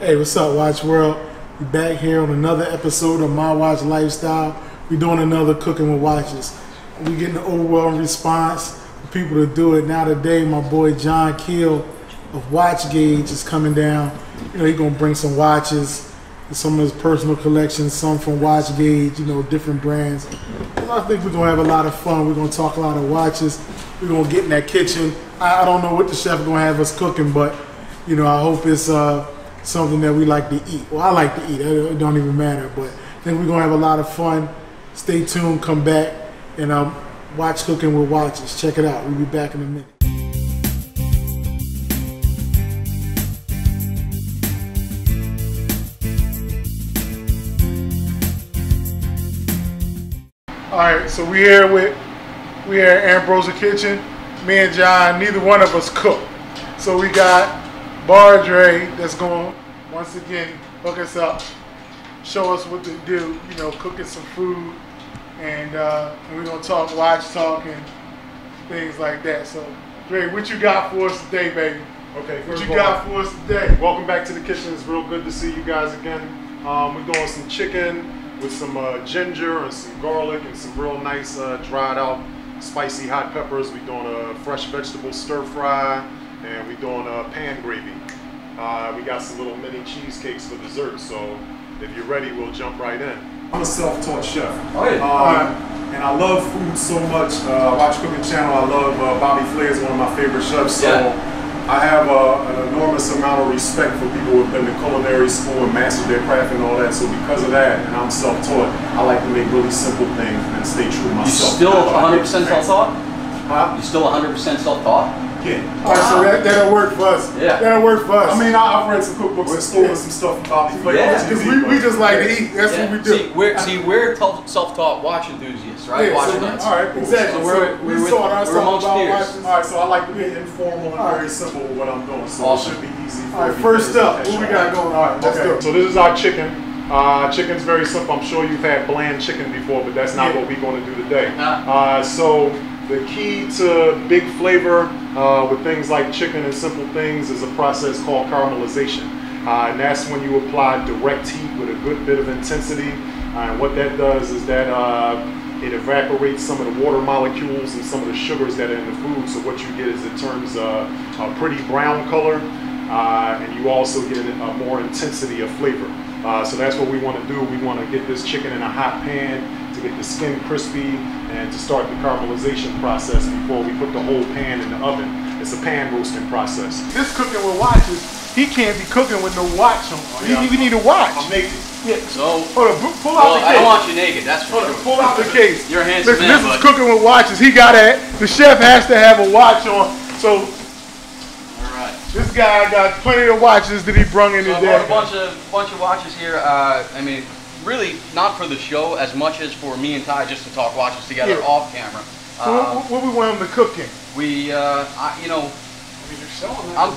Hey, what's up, Watch World? We back here on another episode of My Watch Lifestyle. We're doing another Cooking with Watches. We're getting an overwhelming response for people to do it. Now today, my boy John Keel of WatchGauge is coming down. You know, he's gonna bring some watches, some of his personal collections, some from WatchGauge, you know, different brands. And I think we're gonna have a lot of fun. We're gonna talk a lot of watches. We're gonna get in that kitchen. I don't know what the chef is gonna have us cooking, but you know, I hope it's something that we like to eat. Well, I like to eat. It don't even matter. But I think we're gonna have a lot of fun. Stay tuned. Come back and watch Cooking with Watches. Check it out. We'll be back in a minute. All right, so we here at Ambrosia Kitchen. Me and John, neither one of us cook. So we got Bardre that's going to once again hook us up, show us what to do, you know, cooking some food, and we're going to talk watch talk and things like that. So, Dre, what you got for us today, baby? Okay, what you got for us today? Welcome back to the kitchen. It's real good to see you guys again. We're doing some chicken with some ginger and some garlic and some real nice dried out spicy hot peppers. We're doing a fresh vegetable stir fry, and we're doing a pan gravy. We got some little mini cheesecakes for dessert, so if you're ready, we'll jump right in. I'm a self-taught chef. Oh, yeah. And I love food so much. I watch Cooking Channel. I love Bobby Flair is one of my favorite chefs. So I have an enormous amount of respect for people who have been to culinary school and mastered their craft and all that. So because of that, and I'm self-taught, I like to make really simple things and stay true to myself. You still 100% self-taught? Huh? You still 100% self-taught? Yeah. All right, so that'll work for us. Yeah. That'll work for us. I mean, I've read some cookbooks and stolen some stuff from Bobby Flair. Yeah. Because we just like to eat. That's what we do. We're self-taught watch enthusiasts, right? Yeah, watch so nuts. all right, exactly. So we taught ourselves about watches. All right, so I like to be informal and very simple with what I'm doing, so Awesome. it should be easy for All right, everybody. first up, what we got going on? All right, let's go. So this is our chicken. Chicken's very simple. I'm sure you've had bland chicken before, but that's not what we're going to do today. So the key to big flavor with things like chicken and simple things is a process called caramelization. And that's when you apply direct heat with a good bit of intensity. And what that does is that it evaporates some of the water molecules and some of the sugars that are in the food. So what you get is it turns a pretty brown color, and you also get a more intensity of flavor. So that's what we want to do. We want to get this chicken in a hot pan to get the skin crispy and to start the caramelization process before we put the whole pan in the oven. It's a pan roasting process. This Cooking with Watches, he can't be cooking with no watch on. We need a watch. I'm naked. Yeah. So, hold on, pull out the case. I don't want you naked, that's for sure. Pull out the case. You're a handsome Listen, man, this is Cooking with Watches. He got it. The chef has to have a watch on. So, this guy got plenty of watches that he brung in today. I brought a bunch of watches here. I mean, really not for the show as much as for me and Ty just to talk watches together off camera. So what we want him to cook in? You know, I'm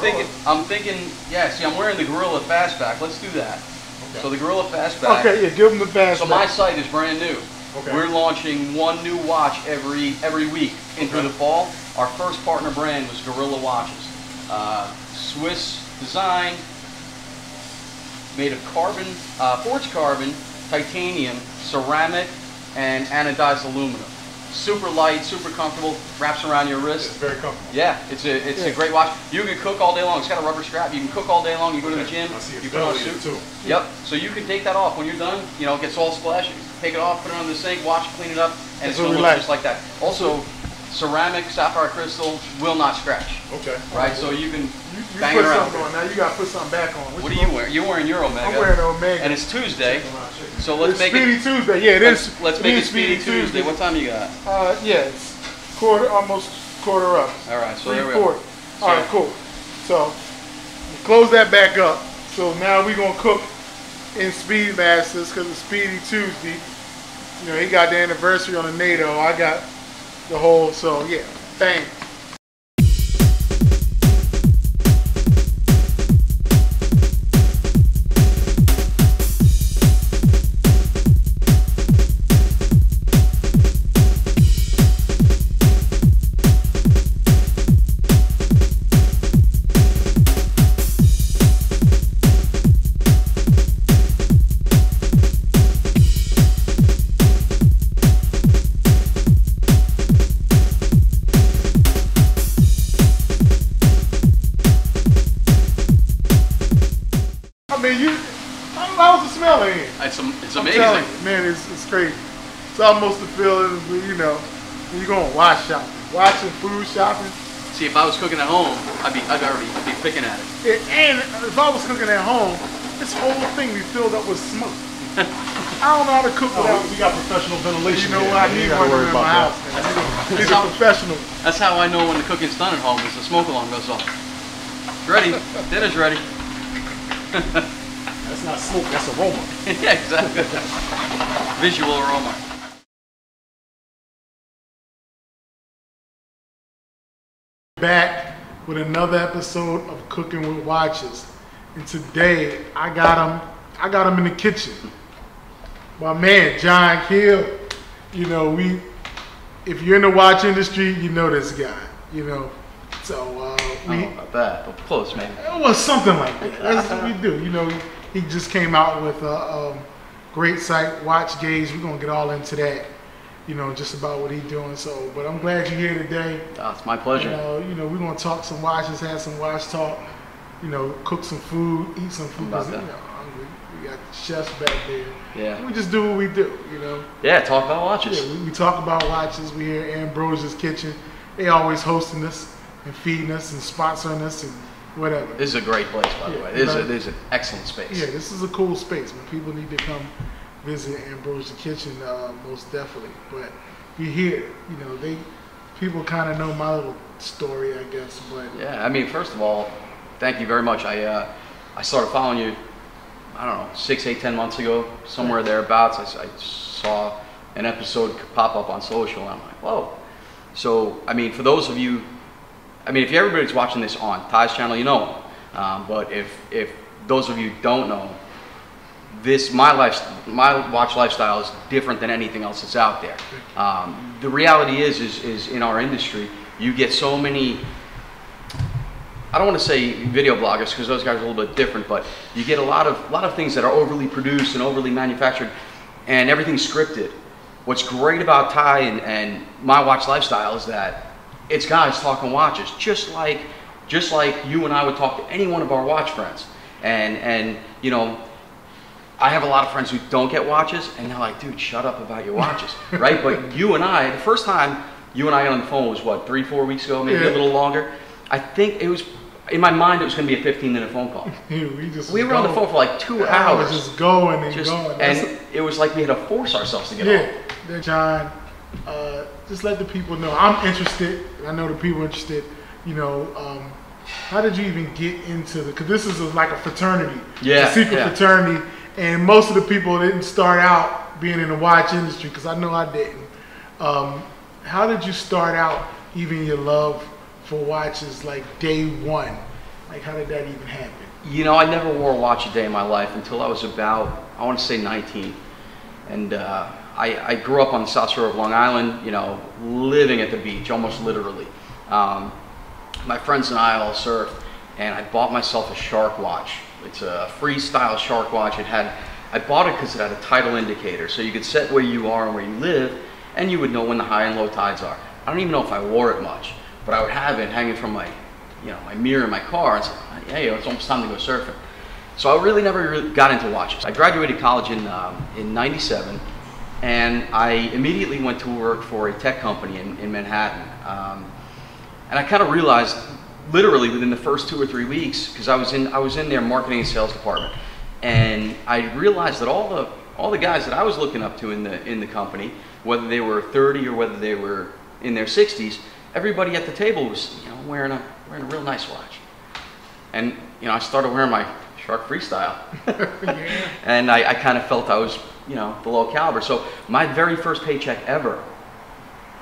thinking. Yeah. See, I'm wearing the Gorilla Fastback. Let's do that. Okay. So the Gorilla Fastback. Okay. Yeah. Give him the fastback. So my site is brand new. Okay. We're launching one new watch every week into the fall. Our first partner brand was Gorilla Watches. Swiss design, made of carbon, forged carbon, titanium, ceramic, and anodized aluminum. Super light, super comfortable, wraps around your wrist. It's very comfortable. Yeah, it's a great watch. You can cook all day long. It's got a rubber strap. You can cook all day long. You go to the gym. You put on a suit. Too. Yep. So you can take that off when you're done. You know, it gets all splashy. Take it off, put it on the sink, wash, clean it up, and it's going to look just like that. Also, ceramic, sapphire crystal will not scratch. Okay. Right, so you can bang put it around. something on. Now you got to put something back on. What are you wearing? You're wearing your Omega. I'm wearing Omega. And it's Tuesday. So let's make Speedy it Tuesday. Yeah, it is. Let's make it Speedy Tuesday. What time you got? Yeah, it's almost quarter up. All right, so there we go. All right, cool. So close that back up. So now we're gonna cook in Speed Masters because it's Speedy Tuesday. You know, he got the anniversary on the NATO. I got the whole. So yeah, bang. mean, how's the smell in here? It's I'm amazing. telling you, man, it's crazy. It's almost the feeling, you know, when you're going watch shopping, watching food shopping. See, if I was cooking at home, I'd already be picking at it. And if I was cooking at home, this whole thing be filled up with smoke. I don't know how to cook without. We got professional ventilation. You know what? I need one in my house. Man. Need a professional. That's how I know when the cooking's done at home, is the smoke alarm goes off. Ready. Dinner's ready. That's not smoke, that's aroma. Yeah, exactly. Visual aroma. Back with another episode of Cooking with Watches, and today I got him in the kitchen. My man John Hill. You know, if you're in the watch industry, you know this guy. You know, so I don't know about that, but close, man. It was something like that. That's what we do. You know, he just came out with a great site, WatchGauge. We're gonna get all into that. You know, just about what he's doing. So, but I'm glad you're here today. Oh, it's my pleasure. You know, we're gonna talk some watches, have some watch talk. You know, cook some food, eat some food. About You that. know, we got chefs back there. Yeah. We just do what we do. You know. Yeah, talk about watches. Yeah, we talk about watches. We here at Ambrosia's Kitchen. They always hosting us and feeding us and sponsoring us and whatever. This is a great place, by the Yeah, way. This is an excellent space. Yeah, this is a cool space. People need to come visit Ambrosia Kitchen, most definitely. But you're here, you know, people kind of know my little story, I guess. But Yeah, I mean, first of all, thank you very much. I started following you, I don't know, 6, 8, 10 months ago, somewhere thereabouts. I saw an episode pop up on social, and I'm like, whoa. So, I mean, for those of you, I mean, if everybody's watching this on Ty's channel, you know him. But if those of you don't know, my watch lifestyle is different than anything else that's out there. The reality is in our industry, you get so many, I don't want to say video bloggers because those guys are a little bit different, but you get a lot of things that are overly produced and overly manufactured, and everything's scripted. What's great about Ty and My Watch Lifestyle is that it's guys talking watches, just like you and I would talk to any one of our watch friends. And you know, I have a lot of friends who don't get watches, and they're like, dude, shut up about your watches, right? But you and I, the first time you and I got on the phone was what, 3, 4 weeks ago, maybe a little longer. I think it was, in my mind, it was going to be a 15-minute phone call. We were on the phone for like 2 hours. Just going and going. And it was like we had to force ourselves to get on. Yeah, John, just let the people know. I'm interested. I know the people are interested. You know, how did you even get into because this is like a fraternity, a secret fraternity, and most of the people didn't start out being in the watch industry, because I know I didn't. How did you start out, even your love for watches, like day one? Like, how did that even happen? You know, I never wore a watch a day in my life until I was about, I want to say 19. And I grew up on the South Shore of Long Island, you know, living at the beach, almost literally. My friends and I all surfed, and I bought myself a shark watch. It's a freestyle shark watch. I bought it because it had a tidal indicator, so you could set where you are and where you live, and you would know when the high and low tides are. I don't even know if I wore it much, but I would have it hanging from my mirror in my car, and say, hey, it's almost time to go surfing. So I really never got into watches. I graduated college in '97, and I immediately went to work for a tech company in Manhattan. And I kind of realized, literally within the first 2 or 3 weeks, because I was in their marketing and sales department, and I realized that all the guys that I was looking up to in the company, whether they were 30 or whether they were in their 60s, everybody at the table was, you know, wearing a real nice watch. And you know, I started wearing my Shark Freestyle, and I kind of felt I was, you know, below caliber. So my very first paycheck ever,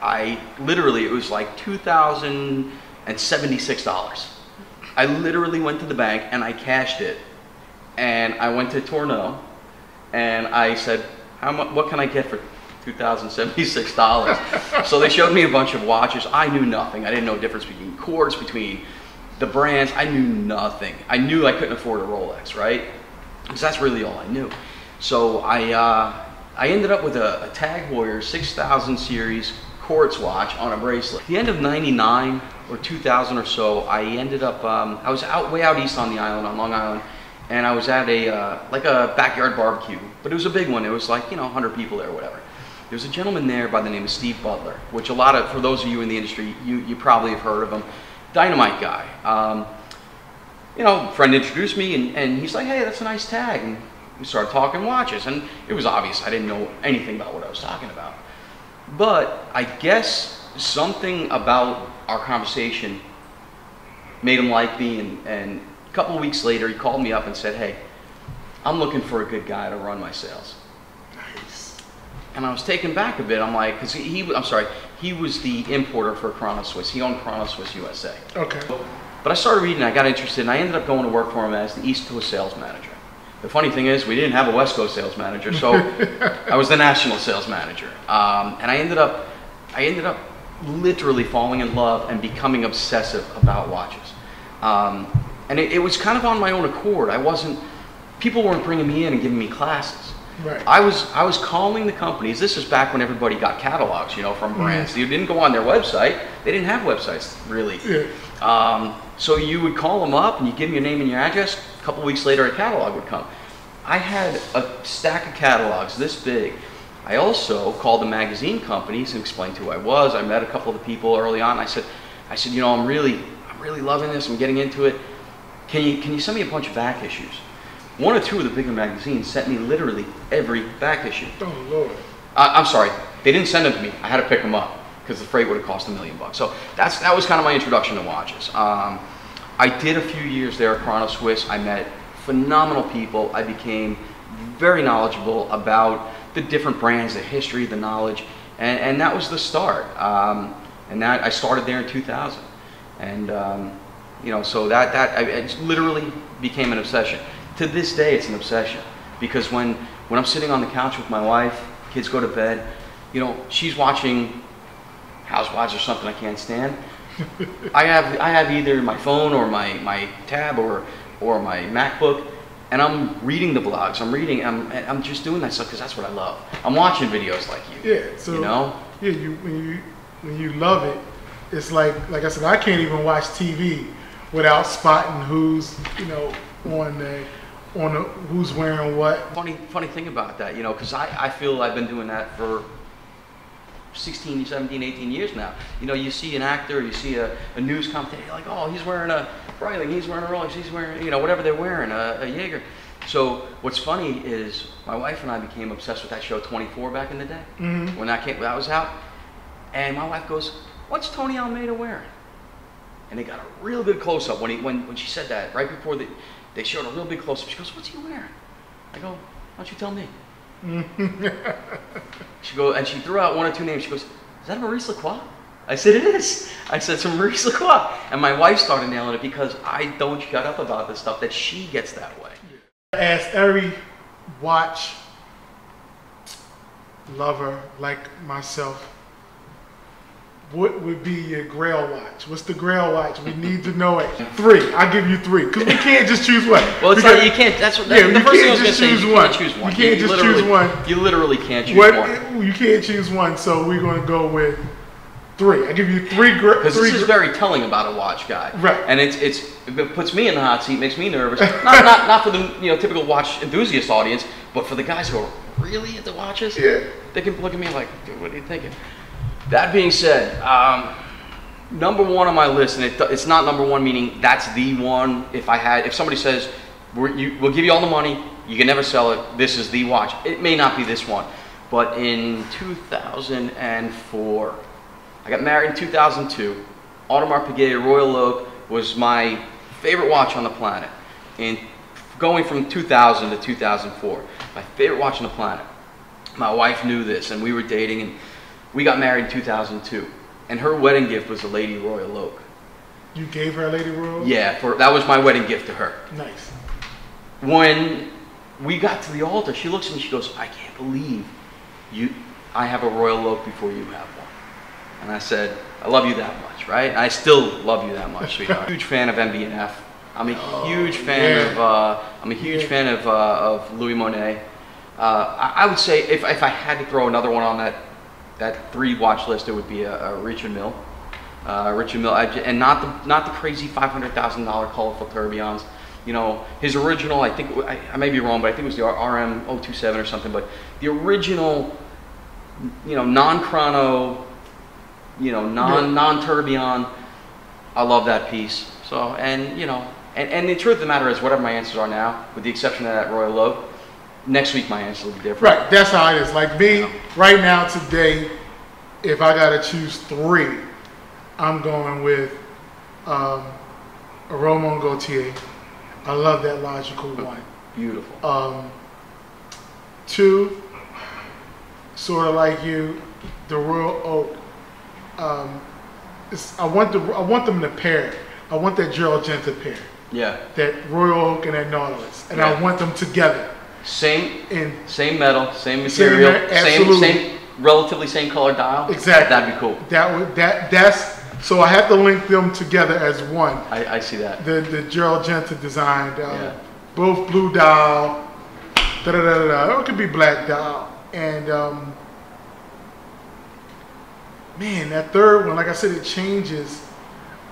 it was like $2,076. I literally went to the bank and I cashed it, and I went to Tourneau and I said, what can I get for $2,076? So they showed me a bunch of watches. I knew nothing. I didn't know the difference between quartz, between the brands. I knew nothing. I knew I couldn't afford a Rolex, right? Because that's really all I knew. So I ended up with a Tag Heuer 6000 series quartz watch on a bracelet. At the end of '99 or 2000 or so, I ended up, I was way out east on the island, on Long Island, and I was at a like a backyard barbecue, but it was a big one. It was like, you know, 100 people there or whatever. There's a gentleman there by the name of Steve Butler, which a lot of, for those of you in the industry, you probably have heard of him. Dynamite guy. You know, friend introduced me, and he's like, hey, that's a nice tag. And we started talking watches, and it was obvious I didn't know anything about what I was talking about. But I guess something about our conversation made him like me, and a couple of weeks later, he called me up and said, hey, I'm looking for a good guy to run my sales. Nice. And I was taken back a bit. I'm like, because he was the importer for Chrono Swiss. He owned Chrono Swiss USA. Okay. But I started reading, I got interested, and I ended up going to work for him as the East Coast sales manager. The funny thing is, we didn't have a West Coast sales manager, so I was the national sales manager. And I ended up literally falling in love and becoming obsessive about watches. And it was kind of on my own accord. People weren't bringing me in and giving me classes. Right. I was calling the companies. This is back when everybody got catalogs, you know, from brands. You didn't go on their website. They didn't have websites, really. Yeah. So you would call them up and you give them your name and your address. A couple weeks later, a catalog would come. I had a stack of catalogs this big. I also called the magazine companies and explained who I was. I met a couple of the people early on. I said, you know, I'm really loving this. I'm getting into it. Can you send me a bunch of back issues? One or two of the bigger magazines sent me literally every back issue. Oh, Lord. I'm sorry, they didn't send them to me. I had to pick them up because the freight would have cost $1 million. So that was kind of my introduction to watches. I did a few years there at Chrono Swiss. I met phenomenal people. I became very knowledgeable about the different brands, the history, the knowledge, and that was the start. And I started there in 2000, and you know, so it literally became an obsession. To this day, it's an obsession, because when I'm sitting on the couch with my wife, kids go to bed, you know, she's watching Housewives or something I can't stand. I have either my phone or my tab or my MacBook, and I'm reading the blogs. I'm just doing that stuff because that's what I love. I'm watching videos like you. Yeah. So you know. Yeah. When you love it, it's like I said, I can't even watch TV without spotting who's, you know, on who's wearing what. Funny thing about that, you know, because I feel I've been doing that for 16, 17, 18 years now. You know, you see an actor, you see a news commentator, you're like, oh, he's wearing a Breitling, he's wearing a Rolex, he's wearing, you know, whatever they're wearing, a Jaeger. So what's funny is my wife and I became obsessed with that show 24 back in the day, when that was out. And my wife goes, what's Tony Almeida wearing? And they got a real good close-up when she said that, right before they showed a real big close-up. She goes, what's he wearing? I go, why don't you tell me? She threw out one or two names. She goes, is that a Maurice Lacroix? I said, it is. I said, it's a Maurice Lacroix. And my wife started nailing it because I don't shut up about this stuff, that she gets that way. I ask every watch lover like myself, what would be your Grail watch? What's the Grail watch? We need to know it. 3. I'll give you 3, because we can't just choose one. Well, it's like you can't. That's the first thing I was going to say. You can't choose one. You can't just choose one. You literally can't choose one. You can't choose one, so we're going to go with 3. I give you 3. Because this is very telling about a watch guy. Right. And it puts me in the hot seat, makes me nervous. not for the typical watch enthusiast audience, but for the guys who are really into watches. Yeah. They can look at me like, dude, what are you thinking? That being said, number 1 on my list, and it's not number 1 meaning that's the one. If somebody says we'll give you all the money, you can never sell it, this is the watch. It may not be this one, but in 2004, I got married in 2002. Audemars Piguet Royal Oak was my favorite watch on the planet. And going from 2000 to 2004, my favorite watch on the planet. My wife knew this, and we were dating, and we got married in 2002, and her wedding gift was a Lady Royal Oak. You gave her a Lady Royal Oak? Yeah, that was my wedding gift to her. Nice. When we got to the altar, she looks at me and she goes, I can't believe I have a Royal Oak before you have one. And I said, I love you that much, right? And I still love you that much, sweetheart. Huge fan of MB&F. I'm a huge fan of Louis Monet. I would say if I had to throw another one on that 3 watch list, it would be a Richard Mille. And not the crazy $500,000 colorful tourbillons. You know, his original, I think, I may be wrong, but I think it was the RM027 or something, but the original, you know, non-chrono, you know, non-tourbillon, I love that piece. So, and, you know, and the truth of the matter is, whatever my answers are now, with the exception of that Royal Oak, next week my answer will be different. Right, that's how it is. Like me, right now, today, if I got to choose 3, I'm going with a Roman Gautier. I love that logical one. Beautiful. 2, sort of like you, the Royal Oak. I want them to pair. I want that Gerald Genta pair. Yeah. That Royal Oak and that Nautilus, and I want them together. Same metal, same material, same relatively same color dial. Exactly. That'd be cool. That's so I have to link them together as one. I see that. The Gerald Genta designed, both blue dial, or it could be black dial, and man, that third one, like I said, it changes.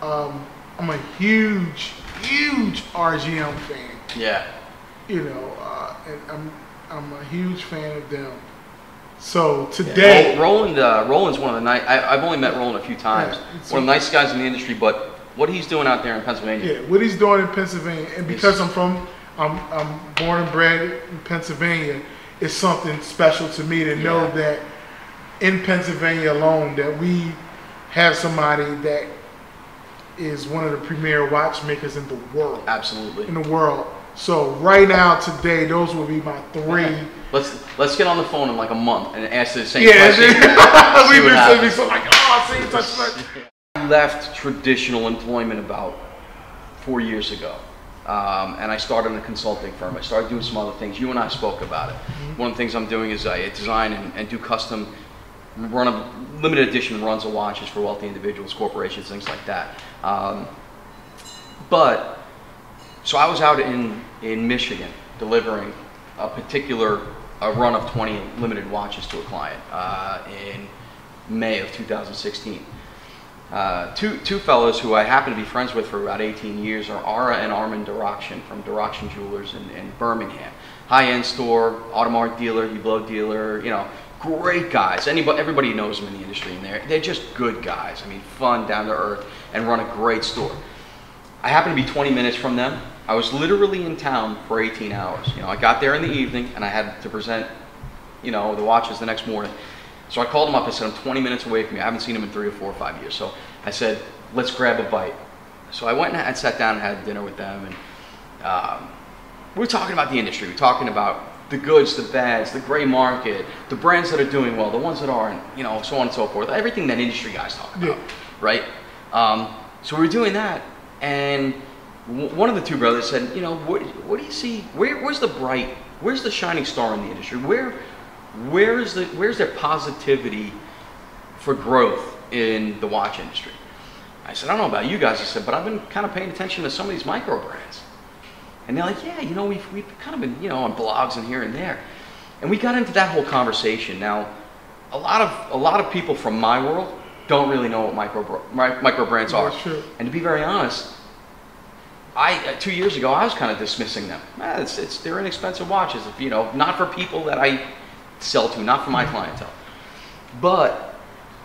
I'm a huge RGM fan. Yeah. You know, and I'm a huge fan of them. So today, Roland's one of the nice. I've only met Roland a few times. One of the nicest guys in the industry, but what he's doing out there in Pennsylvania. Yeah, what he's doing in Pennsylvania, and because I'm born and bred in Pennsylvania, it's something special to me to know that in Pennsylvania alone that we have somebody that is one of the premier watchmakers in the world. Absolutely. In the world. So right now, today, those will be my 3. Let's get on the phone in like a month and ask the same question. We've been saying so like, same touch. I left traditional employment about 4 years ago, and I started in a consulting firm. I started doing some other things. You and I spoke about it. One of the things I'm doing is I design and do custom, run a limited edition runs of watches for wealthy individuals, corporations, things like that. So I was out in Michigan delivering a particular run of 20 limited watches to a client in May of 2016. Two fellows who I happen to be friends with for about 18 years are Ara and Armin Durakshin from Durakshin Jewelers in Birmingham. High-end store, Audemars dealer, Hublot dealer, you know, great guys. Everybody knows them in the industry, and they're just good guys. I mean, fun, down to earth, and run a great store. I happened to be 20 minutes from them. I was literally in town for 18 hours. You know, I got there in the evening, and I had to present, you know, the watches the next morning. So I called them up. I said, I'm 20 minutes away from you. I haven't seen them in 3 or 4 or 5 years. So I said, let's grab a bite. So I went and sat down and had dinner with them, and we were talking about the industry. We were talking about the goods, the bads, the gray market, the brands that are doing well, the ones that aren't, you know, so on and so forth. Everything that industry guys talk about, right? So we were doing that, and one of the 2 brothers said, you know, what do you see? Where's the shining star in the industry? Where's their positivity for growth in the watch industry? I said, I don't know about you guys. I said, but I've been kind of paying attention to some of these micro brands. And they're like, yeah, you know, we've kind of been, you know, on blogs and here and there. And we got into that whole conversation. Now, a lot of people from my world don't really know what micro brands are. True. And to be very honest, 2 years ago, I was kind of dismissing them. They're inexpensive watches, you know, not for people that I sell to, not for my clientele. But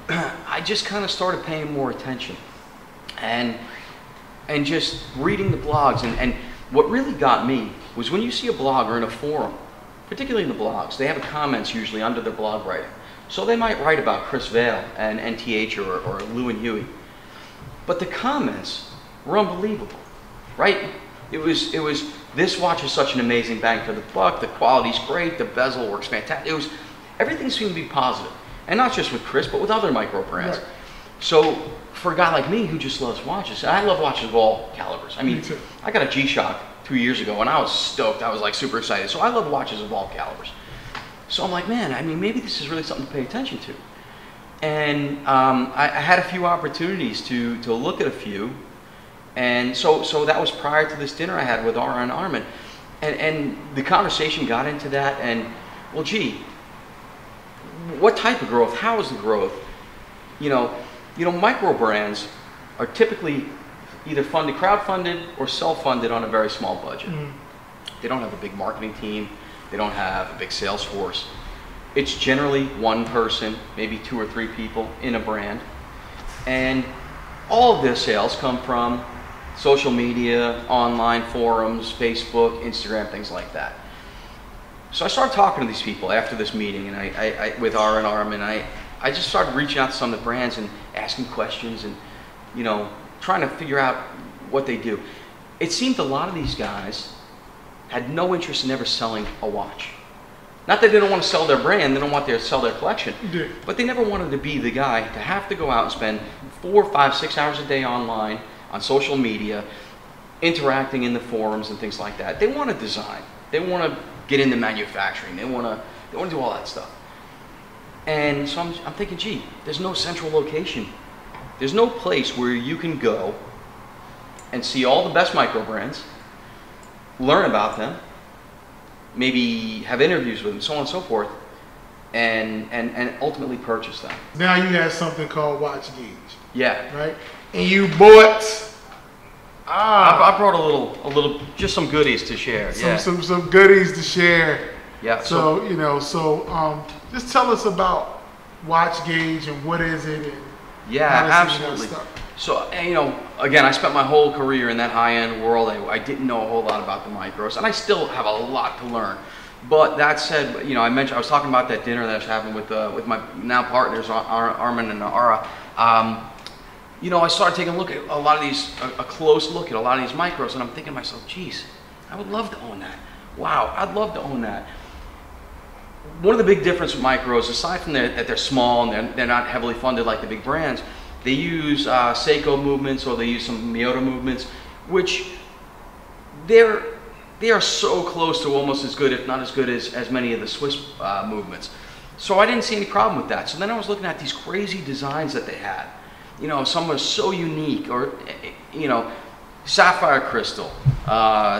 I just kind of started paying more attention and just reading the blogs. And what really got me was when you see a blogger in a forum, particularly in the blogs, they have comments usually under their blog writing. So they might write about Chris Vail and NTH or Lou and Huey. But the comments were unbelievable. Right? It was this watch is such an amazing bang for the buck, the quality's great, the bezel works fantastic. Everything seemed to be positive. And not just with Chris, but with other micro brands. Right. So for a guy like me who just loves watches, and I love watches of all calibers. I mean, I got a G-Shock 2 years ago and I was stoked. I was like super excited. So I love watches of all calibers. So I'm like, man, I mean, maybe this is really something to pay attention to. And I had a few opportunities to look at a few. And so that was prior to this dinner I had with Ara and Armin. And the conversation got into that, and, well, gee, what type of growth? How is the growth? You know, micro brands are typically either funded, crowdfunded, or self-funded on a very small budget. They don't have a big marketing team. They don't have a big sales force. It's generally one person, maybe 2 or 3 people in a brand. And all of their sales come from social media, online forums, Facebook, Instagram, things like that. So I started talking to these people after this meeting, and I with R&R, and I just started reaching out to some of the brands and asking questions and, you know, trying to figure out what they do. It seemed a lot of these guys had no interest in ever selling a watch. Not that they don't want to sell their brand, they don't want to sell their collection, but they never wanted to be the guy to have to go out and spend 4, 5, 6 hours a day online, on social media, interacting in the forums and things like that. They want to design. They want to get into manufacturing. They want to do all that stuff. And so I'm thinking, gee, there's no central location. There's no place where you can go and see all the best micro brands, learn about them, maybe have interviews with them, so on and so forth, and ultimately purchase them. Now you have something called WatchGauge. Yeah. Right? And you bought I brought a little, just some goodies to share. Some goodies to share. Yeah. So you know, just tell us about WatchGauge and what is it? And absolutely. So, you know, again, I spent my whole career in that high-end world. I didn't know a whole lot about the micros, and I still have a lot to learn. But that said, you know, I was talking about that dinner that I was having with my now partners, Armin and Ara. You know, I started taking a look at a lot of these, a close look at a lot of these micros, and I'm thinking to myself, geez, I would love to own that. Wow, I'd love to own that. One of the big differences with micros, aside from that they're small and they're not heavily funded like the big brands, they use Seiko movements, or they use some Miyota movements, which they are so close to almost as good, if not as good as many of the Swiss movements. So I didn't see any problem with that. So then I was looking at these crazy designs that they had. You know, some were so unique, or, you know, sapphire crystal,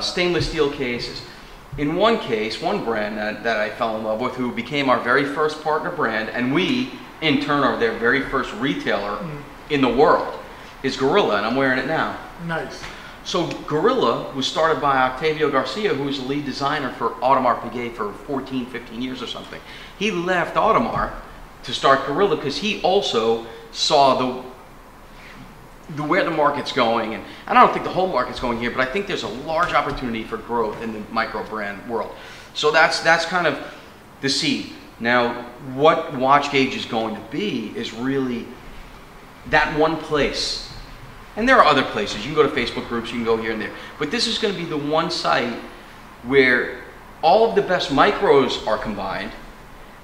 stainless steel cases. In one case, one brand that I fell in love with, who became our very first partner brand, and we, in turn, are their very first retailer in the world, is Gorilla, and I'm wearing it now. Nice. So Gorilla was started by Octavio Garcia, who was the lead designer for Audemars Piguet for 14, 15 years or something. He left Audemars to start Gorilla because he also saw where the market's going, and I don't think the whole market's going here, but I think there's a large opportunity for growth in the micro brand world. So that's kind of the seed. Now, what WatchGauge is going to be is really that one place. And there are other places. You can go to Facebook groups, you can go here and there. But this is going to be the one site where all of the best micros are combined.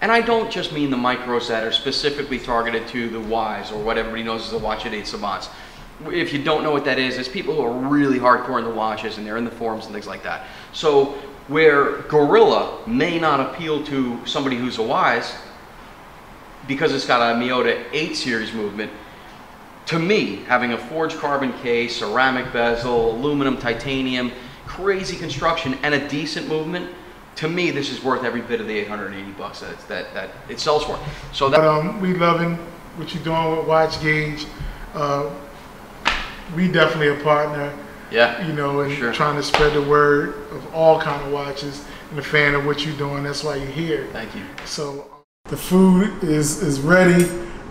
And I don't just mean the micros that are specifically targeted to the Ys, or what everybody knows as the Watch-A-Date savants. If you don't know what that is, it's people who are really hardcore in the watches, and they're in the forums and things like that. So where Gorilla may not appeal to somebody who's a Ys, because it's got a Miyota 8 series movement, to me, having a forged carbon case, ceramic bezel, aluminum, titanium, crazy construction, and a decent movement, to me, this is worth every bit of the $880 that it sells for. So that we loving what you're doing with WatchGauge. We definitely a partner. Yeah. You know, and trying to spread the word of all kind of watches, and a fan of what you're doing. That's why you're here. Thank you. So the food is ready.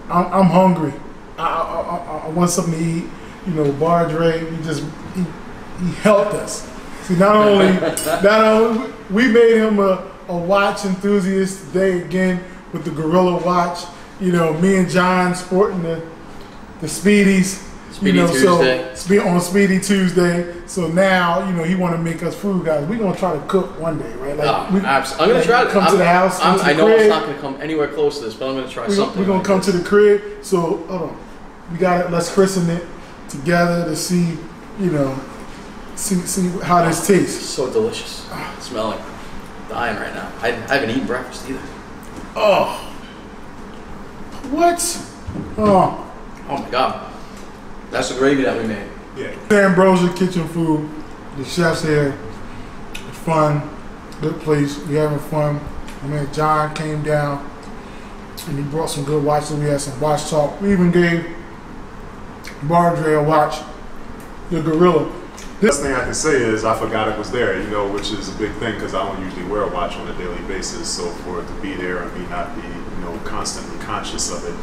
I'm hungry. I want something to eat. You know, Bardre, he helped us. See, not only we made him a watch enthusiast today again with the Gorilla watch. You know, me and John sporting the Speedies. Speedy Tuesday. So on Speedy Tuesday. So now, you know, he want to make us food, guys. We're gonna try to cook one day, right? Like, I'm gonna try to come to the house. I know it's not gonna come anywhere close to this, but I'm gonna try something. We're gonna come to the crib. So hold on, we got it. Let's christen it together to see, you know, see how this tastes. So delicious. Smelling, dying right now. I haven't eaten breakfast either. Oh, what? Oh my God. That's the gravy that we made. Yeah. Ambrosia Kitchen Food. The chef's here. It's fun. Good place. We having fun. My man John came down and he brought some good watches. We had some watch talk. We even gave Bardre a watch the Gorilla. The best thing I can say is I forgot it was there, you know, which is a big thing because I don't usually wear a watch on a daily basis. So for it to be there and me not be, you know, constantly conscious of it,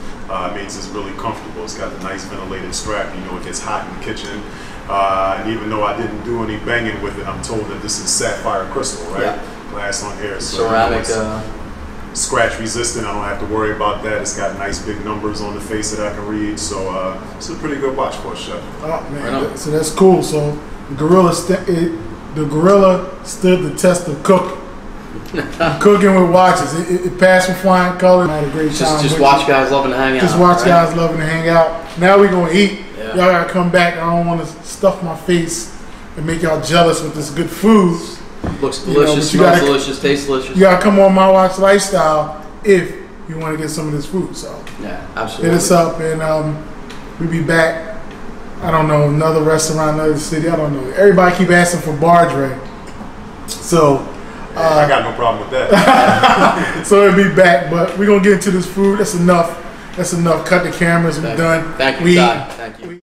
means it's really comfortable. It's got the nice ventilated strap. You know, it gets hot in the kitchen. And even though I didn't do any banging with it, I'm told that this is sapphire crystal, right? Yeah. Glass on here. So ceramic. Scratch resistant. I don't have to worry about that. It's got nice big numbers on the face that I can read. So it's a pretty good watch for a chef. Oh man, so that's cool. So the Gorilla stood the test of cooking. Cooking with watches. It passed with flying colors. I had a great time. Just watch guys loving to hang out. Just watch guys loving to hang out. Now we're gonna eat. Yeah. Y'all gotta come back. I don't want to stuff my face and make y'all jealous with this good food. Looks delicious, smells delicious, tastes delicious. You gotta come on My Watch Lifestyle if you want to get some of this food. So yeah, absolutely. hit us up and we'll be back. I don't know, another restaurant, another city. I don't know. Everybody keep asking for Bardre. So I got no problem with that. so it'll be back, but we're gonna get into this food. That's enough. That's enough. Cut the cameras. We're done. Thank you, Todd. Thank you.